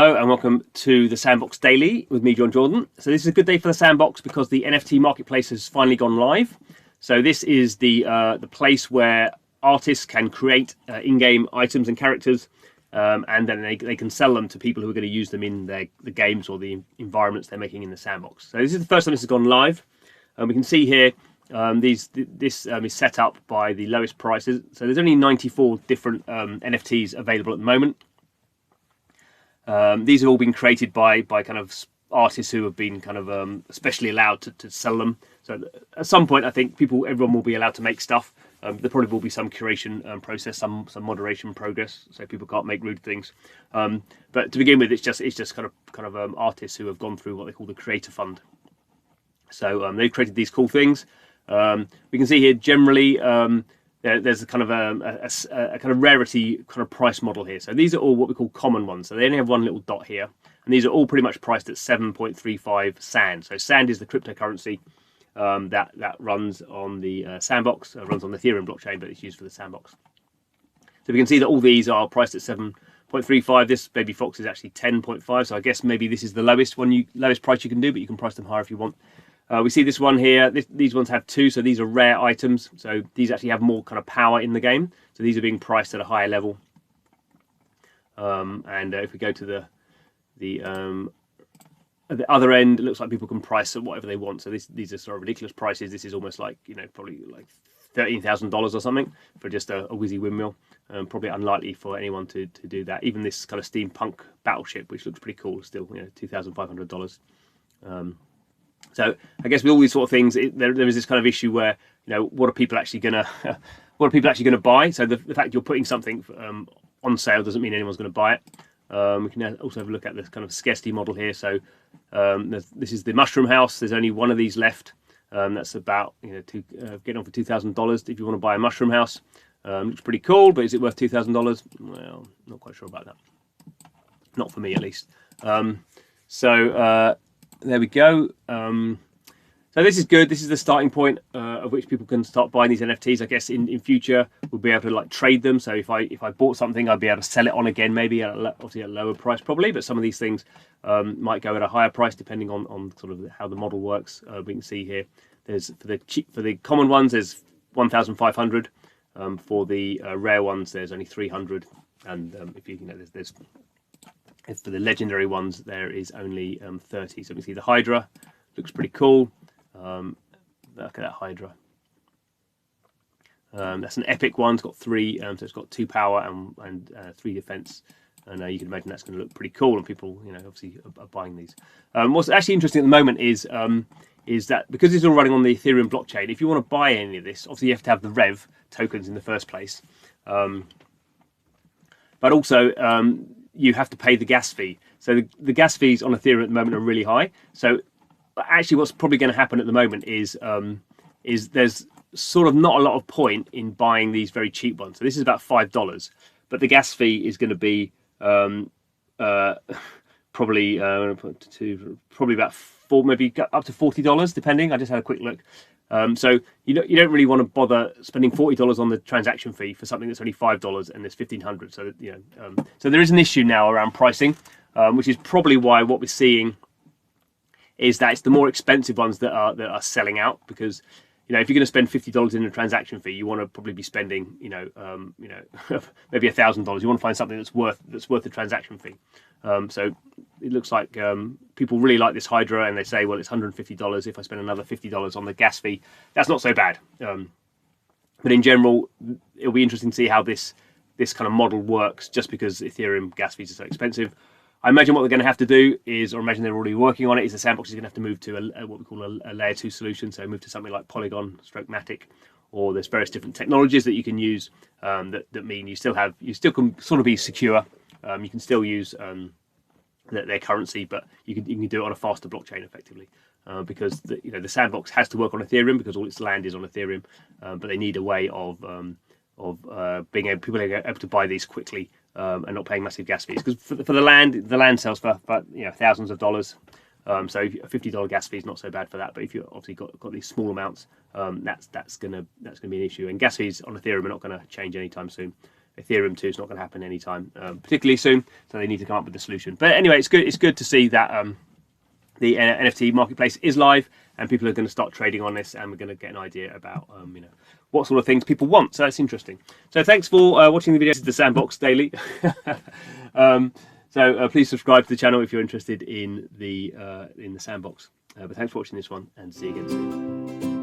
Hello and welcome to the Sandbox Daily with me, John Jordan. So this is a good day for the Sandbox because the NFT marketplace has finally gone live. So this is the place where artists can create in-game items and characters, and then they can sell them to people who are going to use them in the games or the environments they're making in the Sandbox. So this is the first time this has gone live. We can see here this is set up by the lowest prices. So there's only 94 different NFTs available at the moment. These have all been created by kind of artists who have been kind of especially allowed to sell them. So at some point, I think everyone will be allowed to make stuff. There probably will be some curation process, some moderation progress, so people can't make rude things. But to begin with, it's just kind of artists who have gone through what they call the Creator Fund. So they've created these cool things. We can see here generally. There's a kind of a kind of rarity kind of price model here. So these are all what we call common ones. So they only have one little dot here, and these are all pretty much priced at 7.35 Sand. So Sand is the cryptocurrency that runs on the Sandbox, runs on the Ethereum blockchain, but it's used for the Sandbox. So we can see that all these are priced at 7.35. This Baby Fox is actually 10.5. So I guess maybe this is the lowest price you can do, but you can price them higher if you want. We see this one here. These ones have two, so these are rare items. So these actually have more kind of power in the game. So these are being priced at a higher level. And if we go to the other end, it looks like people can price at whatever they want. So these are sort of ridiculous prices. This is almost like, probably like $13,000 or something for just a whizzy windmill. Probably unlikely for anyone to do that. Even this kind of steampunk battleship, which looks pretty cool, still $2,500. So I guess with all these sort of things, there is this kind of issue where what are people actually gonna buy? So the fact you're putting something on sale doesn't mean anyone's going to buy it. We can also have a look at this kind of scarcity model here. So this is the mushroom house. There's only one of these left. That's about getting on for $2,000 if you want to buy a mushroom house. Looks pretty cool, but is it worth $2,000? Well, not quite sure about that. Not for me, at least. There we go. So this is good. This is the starting point of which people can start buying these NFTs. I guess in future we'll be able to trade them. So if I bought something, I'd be able to sell it on again, maybe obviously at a lower price probably. But some of these things might go at a higher price depending on sort of how the model works. We can see here there's for the common ones there's 1,500. For the rare ones there's only 300. And there's for the legendary ones, there is only 30. So we can see the Hydra looks pretty cool. Look at that Hydra. That's an epic one. It's got 3, so it's got 2 power and 3 defense. And you can imagine that's going to look pretty cool, and people, obviously are buying these. What's actually interesting at the moment is that because it's all running on the Ethereum blockchain, if you want to buy any of this, obviously you have to have the Rev tokens in the first place. But also, you have to pay the gas fee. So the gas fees on Ethereum at the moment are really high. So actually what's probably going to happen at the moment is there's sort of not a lot of point in buying these very cheap ones. So this is about $5, but the gas fee is going to be probably about maybe up to $40, depending. I just had a quick look. So you don't really want to bother spending $40 on the transaction fee for something that's only $5 and there's 1,500. So so there is an issue now around pricing, which is probably why what we're seeing is that it's the more expensive ones that are selling out, because if you're going to spend $50 in a transaction fee, you want to probably be spending maybe $1,000. You want to find something that's worth the transaction fee. So it looks like people really like this Hydra, and they say, well, it's $150. If I spend another $50 on the gas fee, that's not so bad. But in general, it'll be interesting to see how this kind of model works, just because Ethereum gas fees are so expensive. I imagine what they're going to have to do is, or imagine they're already working on it, is the Sandbox is going to have to move to what we call a layer 2 solution. So move to something like Polygon/Matic, or there's various different technologies that you can use that mean you still can sort of be secure. You can still use their currency, but you can do it on a faster blockchain effectively, because the Sandbox has to work on Ethereum because all its land is on Ethereum, but they need a way of being able to buy these quickly and not paying massive gas fees, because for the land sells for thousands of dollars. So a $50 gas fee is not so bad for that, but if you've obviously got these small amounts, that's going to be an issue. And gas fees on Ethereum are not going to change anytime soon. Ethereum 2 is not going to happen anytime particularly soon, so they need to come up with a solution. But anyway, it's good to see that the NFT marketplace is live and people are going to start trading on this, and we're going to get an idea about what sort of things people want. So that's interesting. So thanks for watching the video. This is the Sandbox Daily. So please subscribe to the channel if you're interested in the Sandbox. But thanks for watching this one, and see you again soon.